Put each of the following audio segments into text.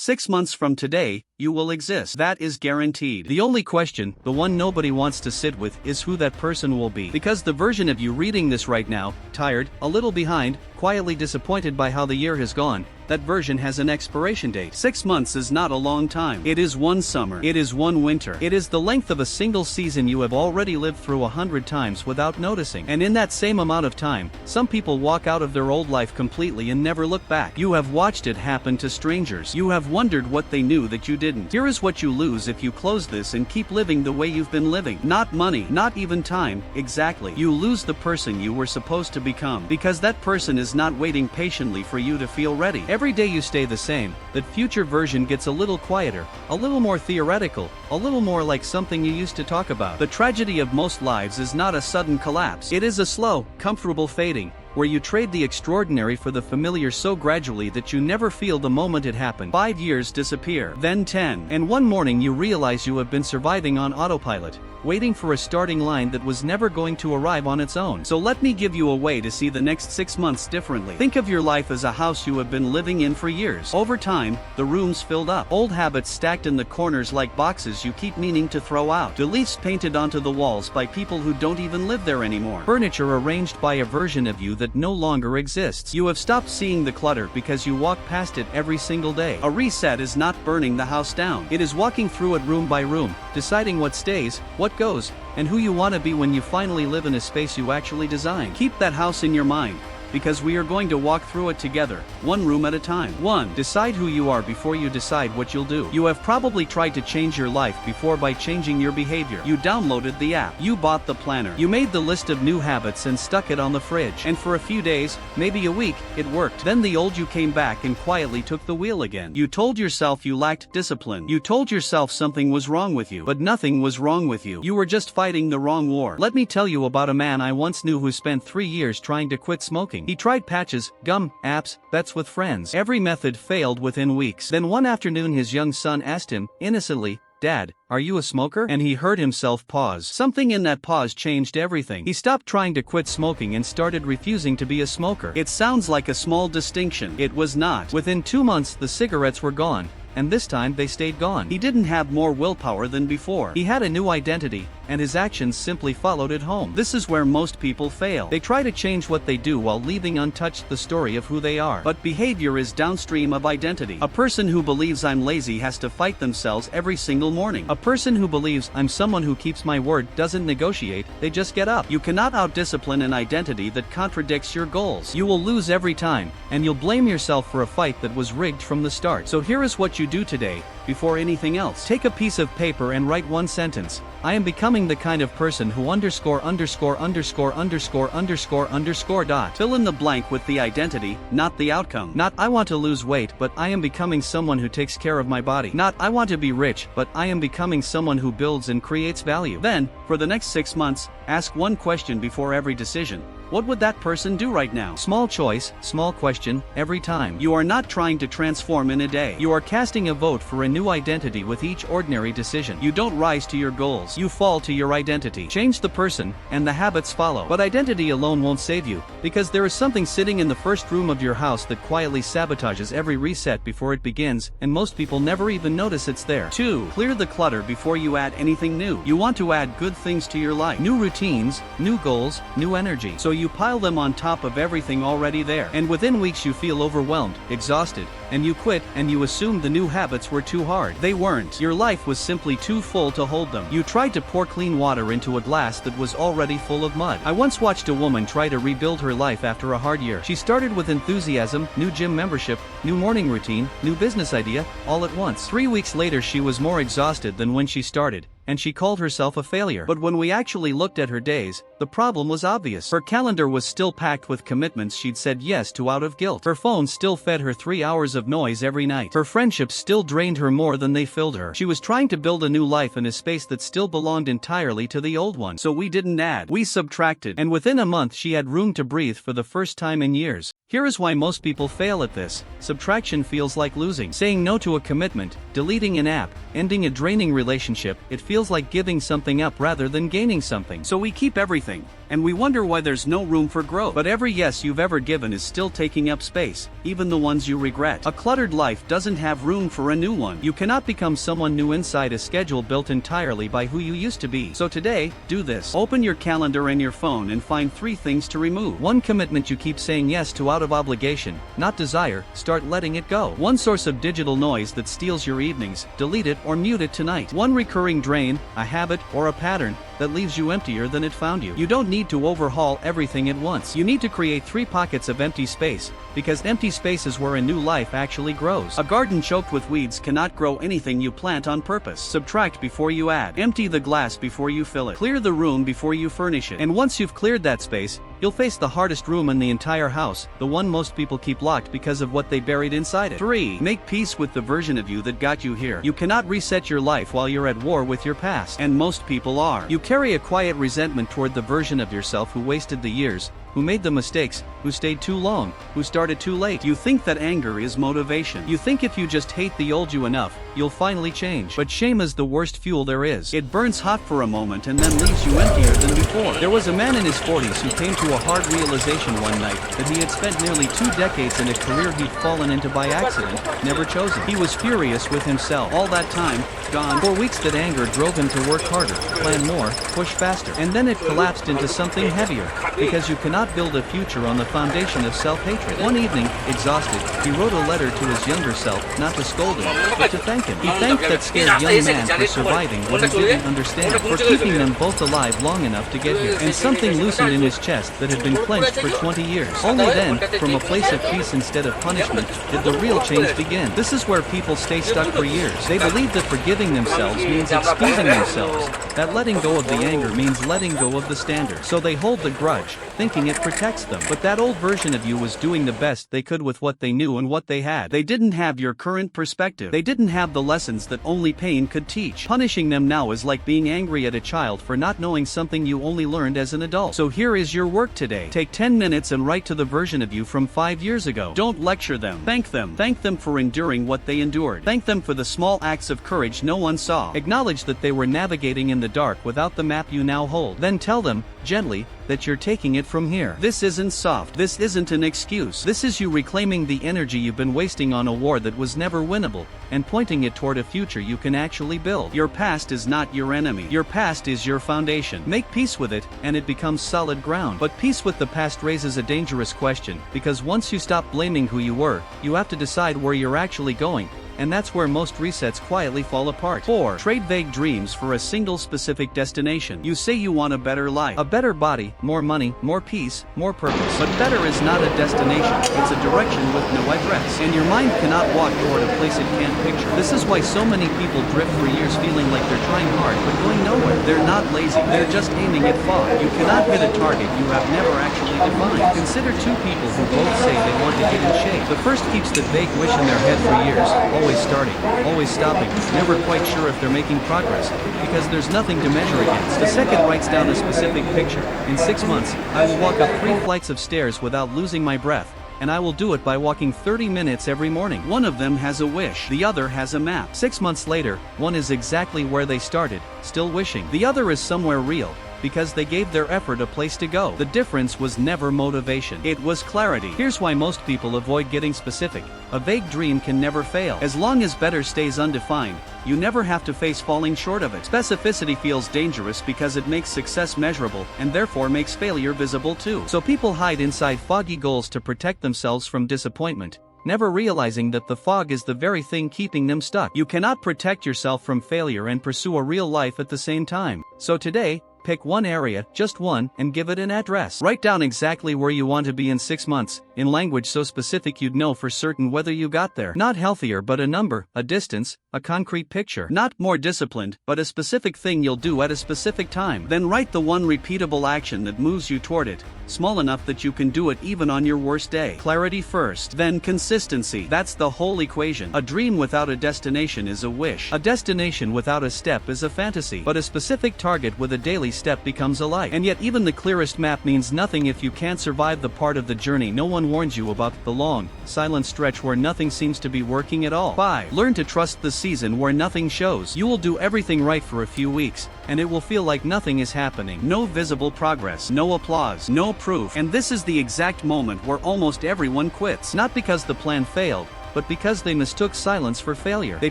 6 months from today, you will exist. That is guaranteed. The only question, the one nobody wants to sit with, is who that person will be. Because the version of you reading this right now, tired, a little behind, quietly disappointed by how the year has gone, that version has an expiration date. 6 months is not a long time. It is one summer. It is one winter. It is the length of a single season you have already lived through 100 times without noticing. And in that same amount of time, some people walk out of their old life completely and never look back. You have watched it happen to strangers. You have wondered what they knew that you didn't. Here is what you lose if you close this and keep living the way you've been living. Not money, not even time, exactly. You lose the person you were supposed to become. Because that person is not waiting patiently for you to feel ready. Every day you stay the same, that future version gets a little quieter, a little more theoretical, a little more like something you used to talk about. The tragedy of most lives is not a sudden collapse. It is a slow, comfortable fading, where you trade the extraordinary for the familiar so gradually that you never feel the moment it happened. 5 years disappear, then 10, and one morning you realize you have been surviving on autopilot, waiting for a starting line that was never going to arrive on its own. So let me give you a way to see the next 6 months differently. Think of your life as a house you have been living in for years. Over time, the rooms filled up. Old habits stacked in the corners like boxes you keep meaning to throw out. Beliefs painted onto the walls by people who don't even live there anymore. Furniture arranged by a version of you that no longer exists. You have stopped seeing the clutter because you walk past it every single day. A reset is not burning the house down. It is walking through it room by room, deciding what stays, what goes, and who you want to be when you finally live in a space you actually design. Keep that house in your mind, because we are going to walk through it together, one room at a time. 1. Decide who you are before you decide what you'll do. You have probably tried to change your life before by changing your behavior. You downloaded the app. You bought the planner. You made the list of new habits and stuck it on the fridge. And for a few days, maybe a week, it worked. Then the old you came back and quietly took the wheel again. You told yourself you lacked discipline. You told yourself something was wrong with you. But nothing was wrong with you. You were just fighting the wrong war. Let me tell you about a man I once knew who spent 3 years trying to quit smoking. He tried patches, gum, apps, bets with friends. Every method failed within weeks. Then one afternoon his young son asked him, innocently, "Dad, are you a smoker?" And he heard himself pause. Something in that pause changed everything. He stopped trying to quit smoking and started refusing to be a smoker. It sounds like a small distinction. It was not. Within 2 months the cigarettes were gone. And this time they stayed gone. He didn't have more willpower than before. He had a new identity, and his actions simply followed it home. This is where most people fail. They try to change what they do while leaving untouched the story of who they are. But behavior is downstream of identity. A person who believes I'm lazy has to fight themselves every single morning. A person who believes I'm someone who keeps my word doesn't negotiate, they just get up. You cannot outdiscipline an identity that contradicts your goals. You will lose every time, and you'll blame yourself for a fight that was rigged from the start. So here is what you do today, before anything else. Take a piece of paper and write one sentence. I am becoming the kind of person who underscore underscore underscore underscore underscore underscore dot. Fill in the blank with the identity, not the outcome. Not I want to lose weight, but I am becoming someone who takes care of my body. Not I want to be rich, but I am becoming someone who builds and creates value. Then, for the next 6 months, ask one question before every decision. What would that person do right now? Small choice, small question, every time. You are not trying to transform in a day. You are casting a vote for a new identity with each ordinary decision. You don't rise to your goals. You fall to your identity. Change the person, and the habits follow. But identity alone won't save you, because there is something sitting in the first room of your house that quietly sabotages every reset before it begins, and most people never even notice it's there. 2. Clear the clutter before you add anything new. You want to add good things to your life. New routines, new goals, new energy. So you pile them on top of everything already there. And within weeks you feel overwhelmed, exhausted, and you quit, and you assume the new habits were too hard. They weren't. Your life was simply too full to hold them. You tried to pour clean water into a glass that was already full of mud. I once watched a woman try to rebuild her life after a hard year. She started with enthusiasm, new gym membership, new morning routine, new business idea, all at once. 3 weeks later she was more exhausted than when she started, and she called herself a failure. But when we actually looked at her days, the problem was obvious. Her calendar was still packed with commitments she'd said yes to out of guilt. Her phone still fed her 3 hours of noise every night. Her friendships still drained her more than they filled her. She was trying to build a new life in a space that still belonged entirely to the old one. So we didn't add, we subtracted. And within a month she had room to breathe for the first time in years. Here is why most people fail at this. Subtraction feels like losing. Saying no to a commitment, deleting an app, ending a draining relationship, it feels like giving something up rather than gaining something. So we keep everything. and we wonder why there's no room for growth. But every yes you've ever given is still taking up space, even the ones you regret. A cluttered life doesn't have room for a new one. You cannot become someone new inside a schedule built entirely by who you used to be. So today, do this. Open your calendar and your phone and find 3 things to remove. 1 commitment you keep saying yes to out of obligation, not desire, start letting it go. 1 source of digital noise that steals your evenings, delete it or mute it tonight. 1 recurring drain, a habit or a pattern that leaves you emptier than it found you. You don't need to overhaul everything at once. You need to create 3 pockets of empty space, because empty space is where a new life actually grows. A garden choked with weeds cannot grow anything you plant on purpose. Subtract before you add. Empty the glass before you fill it. Clear the room before you furnish it. And once you've cleared that space, you'll face the hardest room in the entire house, the one most people keep locked because of what they buried inside it. 3. Make peace with the version of you that got you here. You cannot reset your life while you're at war with your past, and most people are. You carry a quiet resentment toward the version of yourself who wasted the years, who made the mistakes, who stayed too long, who started too late. You think that anger is motivation. You think if you just hate the old you enough, you'll finally change. But shame is the worst fuel there is. It burns hot for a moment and then leaves you emptier than before. There was a man in his 40s who came to a hard realization one night that he had spent nearly 2 decades in a career he'd fallen into by accident, never chosen. He was furious with himself. All that time, gone. For weeks that anger drove him to work harder, plan more, push faster. And then it collapsed into something heavier, because you cannot build a future on the foundation of self-hatred. One evening, exhausted, he wrote a letter to his younger self, not to scold him, but to thank him. He thanked that scared young man for surviving what he didn't understand, for keeping them both alive long enough to get here. And something loosened in his chest that had been clenched for 20 years. Only then, from a place of peace instead of punishment, did the real change begin. This is where people stay stuck for years. They believe that forgiving themselves means excusing themselves, that letting go of the anger means letting go of the standard. So they hold the grudge, thinking it protects them. But that old version of you was doing the best they could with what they knew and what they had. They didn't have your current perspective. They didn't have the lessons that only pain could teach. Punishing them now is like being angry at a child for not knowing something you only learned as an adult. So here is your work today. Take 10 minutes and write to the version of you from 5 years ago. Don't lecture them. Thank them. Thank them for enduring what they endured. Thank them for the small acts of courage no one saw. Acknowledge that they were navigating in the dark without the map you now hold. Then tell them, gently, that you're taking it from here. This isn't soft. This isn't an excuse. This is you reclaiming the energy you've been wasting on a war that was never winnable, and pointing it toward a future you can actually build. Your past is not your enemy. Your past is your foundation. Make peace with it, and it becomes solid ground. But peace with the past raises a dangerous question, because once you stop blaming who you were, you have to decide where you're actually going. And that's where most resets quietly fall apart. 4. Trade vague dreams for a single specific destination. You say you want a better life, a better body, more money, more peace, more purpose. But better is not a destination, it's a direction with no address. And your mind cannot walk toward a place it can't picture. This is why so many people drift for years feeling like they're trying hard but going nowhere. They're not lazy, they're just aiming at fog. You cannot hit a target you have never actually defined. Consider 2 people who both say they want to get in shape. The first keeps the vague wish in their head for years, always starting, always stopping, never quite sure if they're making progress, because there's nothing to measure against. The second writes down a specific picture. In 6 months, I will walk up 3 flights of stairs without losing my breath, and I will do it by walking 30 minutes every morning. One of them has a wish, the other has a map. 6 months later, one is exactly where they started, still wishing. The other is somewhere real, because they gave their effort a place to go. The difference was never motivation. It was clarity. Here's why most people avoid getting specific. A vague dream can never fail. As long as better stays undefined, you never have to face falling short of it. Specificity feels dangerous because it makes success measurable, and therefore makes failure visible too. So people hide inside foggy goals to protect themselves from disappointment, never realizing that the fog is the very thing keeping them stuck. You cannot protect yourself from failure and pursue a real life at the same time. So today, pick one area, just one, and give it an address. Write down exactly where you want to be in 6 months, in language so specific you'd know for certain whether you got there. Not healthier but a number, a distance, a concrete picture. Not more disciplined, but a specific thing you'll do at a specific time. Then write the one repeatable action that moves you toward it, small enough that you can do it even on your worst day. Clarity first, then consistency. That's the whole equation. A dream without a destination is a wish. A destination without a step is a fantasy. But a specific target with a daily step becomes a light. And yet even the clearest map means nothing if you can't survive the part of the journey no one warns you about, the long, silent stretch where nothing seems to be working at all. 5. Learn to trust the season where nothing shows. You will do everything right for a few weeks, and it will feel like nothing is happening. No visible progress, no applause, no proof. And this is the exact moment where almost everyone quits. Not because the plan failed, but because they mistook silence for failure. They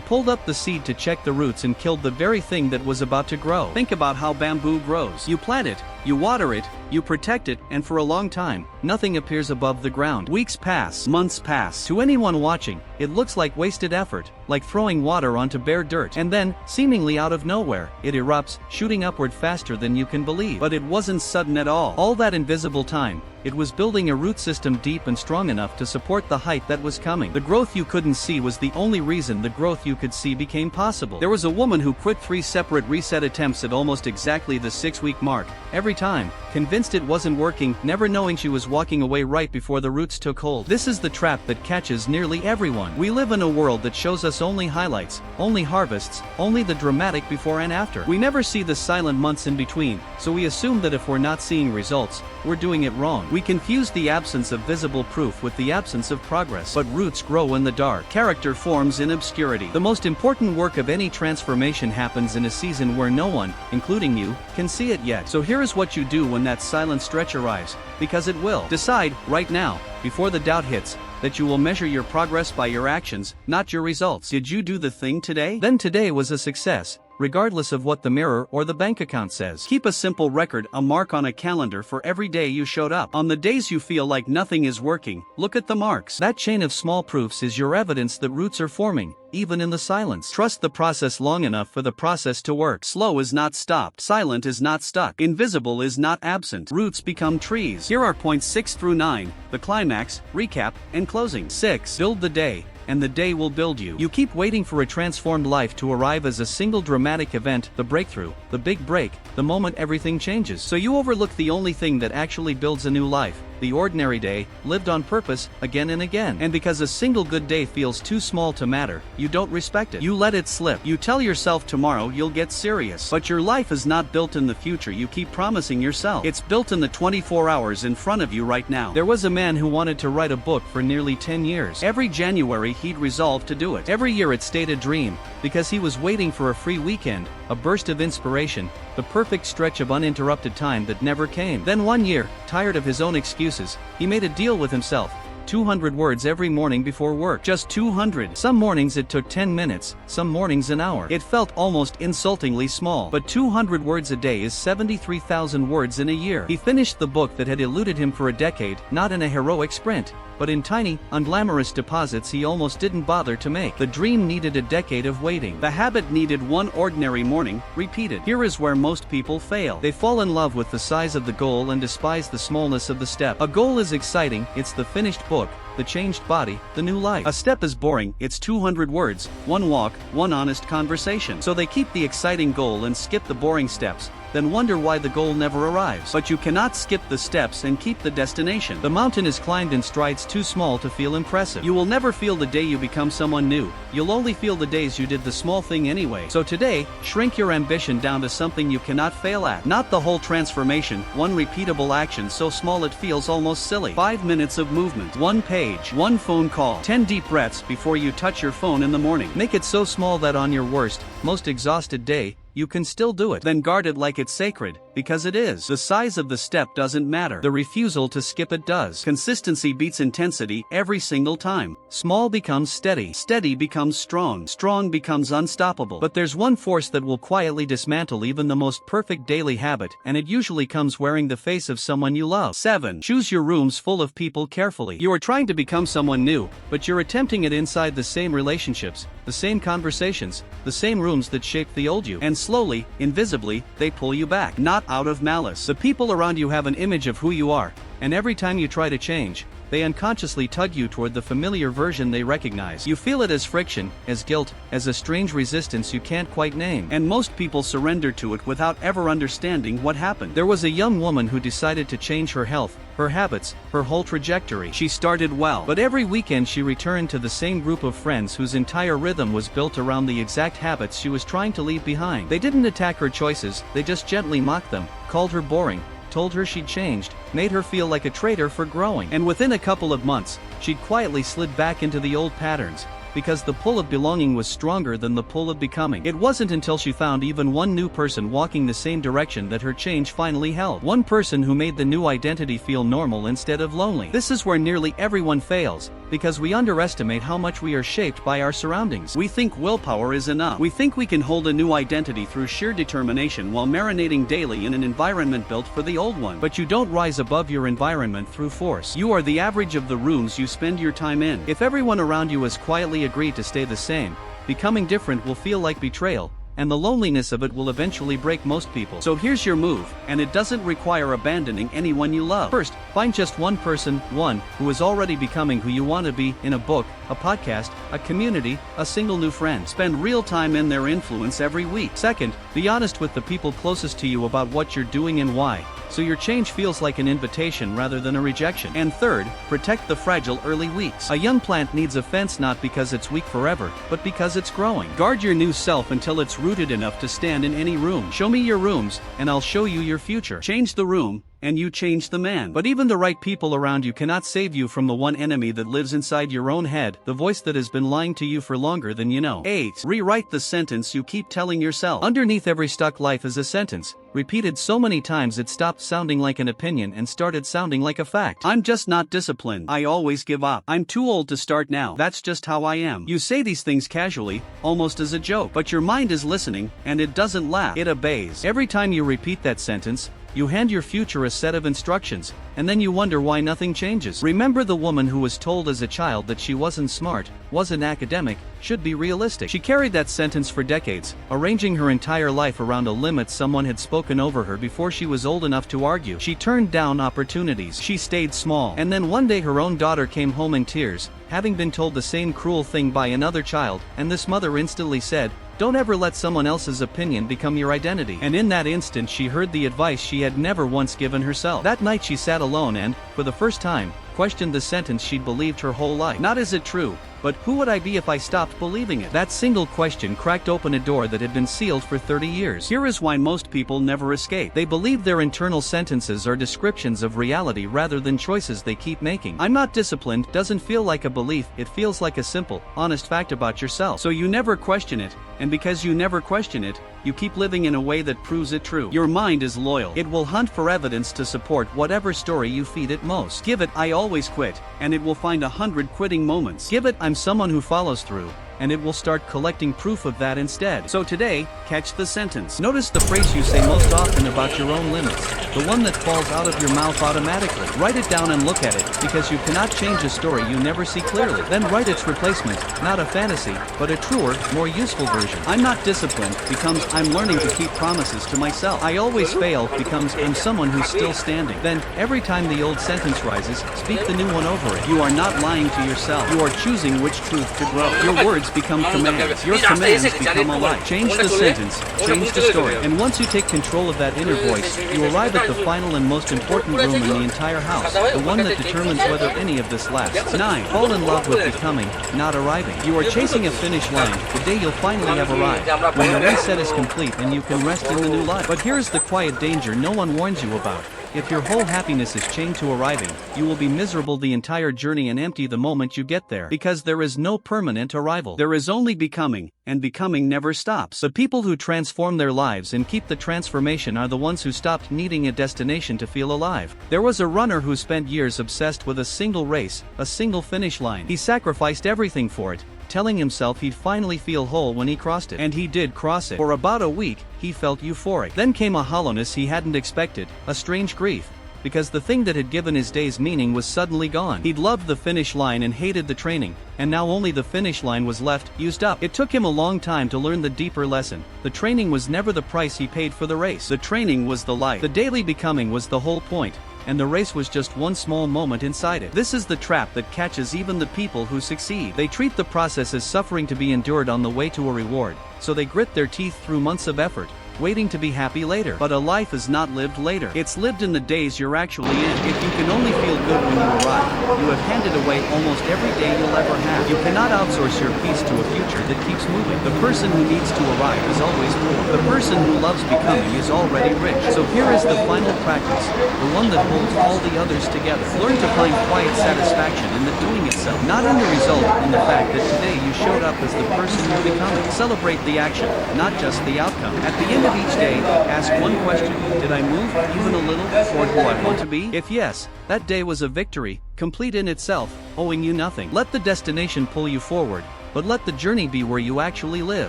pulled up the seed to check the roots and killed the very thing that was about to grow. Think about how bamboo grows. You plant it, you water it, you protect it, and for a long time, nothing appears above the ground. Weeks pass, months pass. To anyone watching, it looks like wasted effort, like throwing water onto bare dirt. And then, seemingly out of nowhere, it erupts, shooting upward faster than you can believe. But it wasn't sudden at all. All that invisible time, it was building a root system deep and strong enough to support the height that was coming. The growth you couldn't see was the only reason the growth you could see became possible. There was a woman who quit 3 separate reset attempts at almost exactly the 6-week mark, every time, convinced it wasn't working, never knowing she was walking away right before the roots took hold. This is the trap that catches nearly everyone. We live in a world that shows us only highlights, only harvests, only the dramatic before and after. We never see the silent months in between, so we assume that if we're not seeing results, we're doing it wrong. We confuse the absence of visible proof with the absence of progress. But roots grow in the dark. Character forms in obscurity. The most important work of any transformation happens in a season where no one, including you, can see it yet. So here is what you do when that silent stretch arrives, because it will. Decide, right now, before the doubt hits, that you will measure your progress by your actions, not your results. Did you do the thing today? Then today was a success, regardless of what the mirror or the bank account says. Keep a simple record, a mark on a calendar for every day you showed up. On the days you feel like nothing is working, look at the marks. That chain of small proofs is your evidence that roots are forming, even in the silence. Trust the process long enough for the process to work. Slow is not stopped. Silent is not stuck. Invisible is not absent. Roots become trees. Here are points 6 through 9, the climax, recap, and closing. 6. Build the day, and the day will build you. You keep waiting for a transformed life to arrive as a single dramatic event, the breakthrough, the big break, the moment everything changes. So you overlook the only thing that actually builds a new life, the ordinary day, lived on purpose, again and again. And because a single good day feels too small to matter, you don't respect it. You let it slip. You tell yourself tomorrow you'll get serious. But your life is not built in the future you keep promising yourself. It's built in the 24 hours in front of you right now. There was a man who wanted to write a book for nearly 10 years. Every January he'd resolved to do it. Every year it stayed a dream, because he was waiting for a free weekend, a burst of inspiration, the perfect stretch of uninterrupted time that never came. Then one year, tired of his own excuses, he made a deal with himself. 200 words every morning before work. Just 200. Some mornings it took 10 minutes, some mornings an hour. It felt almost insultingly small. But 200 words a day is 73,000 words in a year. He finished the book that had eluded him for a decade, not in a heroic sprint, but in tiny, unglamorous deposits he almost didn't bother to make. The dream needed a decade of waiting. The habit needed one ordinary morning, repeated. Here is where most people fail. They fall in love with the size of the goal and despise the smallness of the step. A goal is exciting, it's the finished book, the changed body, the new life. A step is boring, it's 200 words, one walk, one honest conversation. So they keep the exciting goal and skip the boring steps, then wonder why the goal never arrives. But you cannot skip the steps and keep the destination. The mountain is climbed in strides too small to feel impressive. You will never feel the day you become someone new. You'll only feel the days you did the small thing anyway. So today, shrink your ambition down to something you cannot fail at. Not the whole transformation, one repeatable action so small it feels almost silly. 5 minutes of movement, one page, one phone call, 10 deep breaths before you touch your phone in the morning. Make it so small that on your worst, most exhausted day, you can still do it. Then guard it like it's sacred, because it is. The size of the step doesn't matter. The refusal to skip it does. Consistency beats intensity every single time. Small becomes steady. Steady becomes strong. Strong becomes unstoppable. But there's one force that will quietly dismantle even the most perfect daily habit, and it usually comes wearing the face of someone you love. 7. Choose your rooms full of people carefully. You are trying to become someone new, but you're attempting it inside the same relationships, the same conversations, the same rooms that shaped the old you. And slowly, invisibly, they pull you back. Not out of malice. The people around you have an image of who you are, and every time you try to change, they unconsciously tug you toward the familiar version they recognize. You feel it as friction, as guilt, as a strange resistance you can't quite name. And most people surrender to it without ever understanding what happened. There was a young woman who decided to change her health, her habits, her whole trajectory. She started well, but every weekend she returned to the same group of friends whose entire rhythm was built around the exact habits she was trying to leave behind. They didn't attack her choices, they just gently mocked them, called her boring, told her she'd changed, made her feel like a traitor for growing. And within a couple of months, she'd quietly slid back into the old patterns, because the pull of belonging was stronger than the pull of becoming. It wasn't until she found even one new person walking the same direction that her change finally held. One person who made the new identity feel normal instead of lonely. This is where nearly everyone fails, because we underestimate how much we are shaped by our surroundings. We think willpower is enough. We think we can hold a new identity through sheer determination while marinating daily in an environment built for the old one. But you don't rise above your environment through force. You are the average of the rooms you spend your time in. If everyone around you has quietly agreed to stay the same, becoming different will feel like betrayal, and the loneliness of it will eventually break most people. So here's your move, and it doesn't require abandoning anyone you love. First, find just one person, one who is already becoming who you want to be, in a book, a podcast, a community, a single new friend. Spend real time in their influence every week. Second, be honest with the people closest to you about what you're doing and why, so your change feels like an invitation rather than a rejection. And third, protect the fragile early weeks. A young plant needs a fence not because it's weak forever, but because it's growing. Guard your new self until it's rooted enough to stand in any room. Show me your rooms, and I'll show you your future. Change the room, and you change the man. But even the right people around you cannot save you from the one enemy that lives inside your own head, the voice that has been lying to you for longer than you know. 8. Rewrite the sentence you keep telling yourself. Underneath every stuck life is a sentence, repeated so many times it stopped sounding like an opinion and started sounding like a fact. I'm just not disciplined. I always give up. I'm too old to start now. That's just how I am. You say these things casually, almost as a joke, but your mind is listening, and it doesn't laugh. It obeys. Every time you repeat that sentence, you hand your future a set of instructions, and then you wonder why nothing changes. Remember the woman who was told as a child that she wasn't smart, wasn't academic, should be realistic. She carried that sentence for decades, arranging her entire life around a limit someone had spoken over her before she was old enough to argue. She turned down opportunities. She stayed small. And then one day her own daughter came home in tears, having been told the same cruel thing by another child, and this mother instantly said, "Don't ever let someone else's opinion become your identity." And in that instant she heard the advice she had never once given herself. That night she sat alone and, for the first time, questioned the sentence she'd believed her whole life. Not is it true, but who would I be if I stopped believing it? That single question cracked open a door that had been sealed for 30 years. Here is why most people never escape. They believe their internal sentences are descriptions of reality rather than choices they keep making. I'm not disciplined doesn't feel like a belief, it feels like a simple, honest fact about yourself. So you never question it, and because you never question it, you keep living in a way that proves it true. Your mind is loyal. It will hunt for evidence to support whatever story you feed it most. Give it, "I always quit," and it will find 100 quitting moments. Give it, "I'm someone who follows through," and it will start collecting proof of that instead. So today, catch the sentence. Notice the phrase you say most often about your own limits, the one that falls out of your mouth automatically. Write it down and look at it, because you cannot change a story you never see clearly. Then write its replacement, not a fantasy, but a truer, more useful version. "I'm not disciplined" becomes "I'm learning to keep promises to myself." "I always fail" becomes "I'm someone who's still standing." Then, every time the old sentence rises, speak the new one over it. You are not lying to yourself. You are choosing which truth to grow. Your words become commands. Your commands become a life. Change the sentence, change the story. And once you take control of that inner voice, you arrive at the final and most important room in the entire house, the one that determines whether any of this lasts. 9. Fall in love with becoming, not arriving. You are chasing a finish line, the day you'll finally have arrived, when the reset is complete and you can rest in the new life. But here's the quiet danger no one warns you about. If your whole happiness is chained to arriving, you will be miserable the entire journey and empty the moment you get there. Because there is no permanent arrival. There is only becoming, and becoming never stops. The people who transform their lives and keep the transformation are the ones who stopped needing a destination to feel alive. There was a runner who spent years obsessed with a single race, a single finish line. He sacrificed everything for it, telling himself he'd finally feel whole when he crossed it. And he did cross it. For about a week, he felt euphoric. Then came a hollowness he hadn't expected, a strange grief. Because the thing that had given his days meaning was suddenly gone. He'd loved the finish line and hated the training, and now only the finish line was left, used up. It took him a long time to learn the deeper lesson. The training was never the price he paid for the race. The training was the life. The daily becoming was the whole point. and the race was just one small moment inside it. This is the trap that catches even the people who succeed. They treat the process as suffering to be endured on the way to a reward, so they grit their teeth through months of effort, waiting to be happy later. But a life is not lived later. It's lived in the days you're actually in. If you can only feel good when you arrive, you have handed away almost every day you'll ever have. You cannot outsource your peace to a future that keeps moving. The person who needs to arrive is always poor. The person who loves becoming is already rich. So here is the final practice, the one that holds all the others together. Learn to find quiet satisfaction in the doing itself, not in the result, in the fact that today you showed up as the person you're becoming. Celebrate the action, not just the outcome. At the end of each day, ask one question: did I move even a little toward who I want to be? If yes, that day was a victory, complete in itself, owing you nothing. Let the destination pull you forward, but let the journey be where you actually live.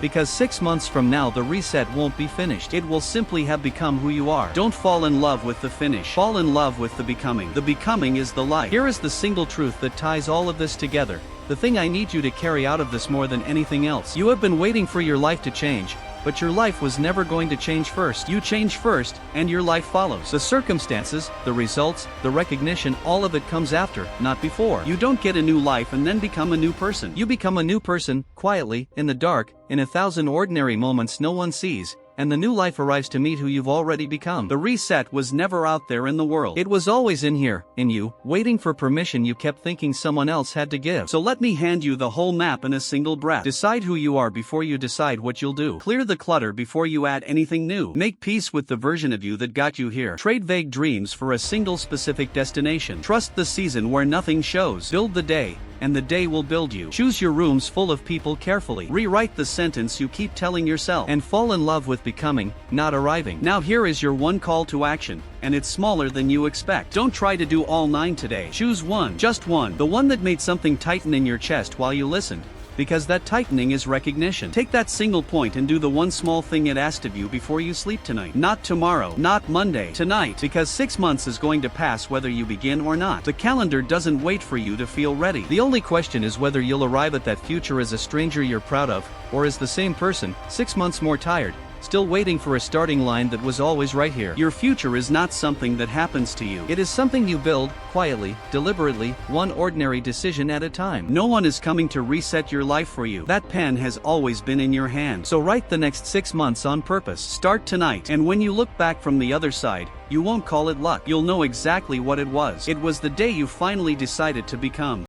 Because 6 months from now the reset won't be finished. It will simply have become who you are. Don't fall in love with the finish. Fall in love with the becoming. The becoming is the life. Here is the single truth that ties all of this together. The thing I need you to carry out of this more than anything else. You have been waiting for your life to change, but your life was never going to change first. You change first, and your life follows. The circumstances, the results, the recognition, all of it comes after, not before. You don't get a new life and then become a new person. You become a new person, quietly, in the dark, in 1,000 ordinary moments no one sees, and the new life arrives to meet who you've already become. The reset was never out there in the world. It was always in here, in you, waiting for permission you kept thinking someone else had to give. So let me hand you the whole map in a single breath. Decide who you are before you decide what you'll do. Clear the clutter before you add anything new. Make peace with the version of you that got you here. Trade vague dreams for a single specific destination. Trust the season where nothing shows. Build the day, and the day will build you. Choose your rooms full of people carefully. Rewrite the sentence you keep telling yourself. And fall in love with becoming, not arriving. Now here is your one call to action, and it's smaller than you expect. Don't try to do all 9 today. Choose one, just one. The one that made something tighten in your chest while you listened. Because that tightening is recognition. Take that single point and do the one small thing it asked of you before you sleep tonight. Not tomorrow, not Monday, tonight. Because 6 months is going to pass whether you begin or not. The calendar doesn't wait for you to feel ready. The only question is whether you'll arrive at that future as a stranger you're proud of, or as the same person, 6 months more tired, still waiting for a starting line that was always right here. Your future is not something that happens to you. It is something you build, quietly, deliberately, one ordinary decision at a time. No one is coming to reset your life for you. That pen has always been in your hand. So write the next 6 months on purpose. Start tonight. And when you look back from the other side, you won't call it luck. You'll know exactly what it was. It was the day you finally decided to become.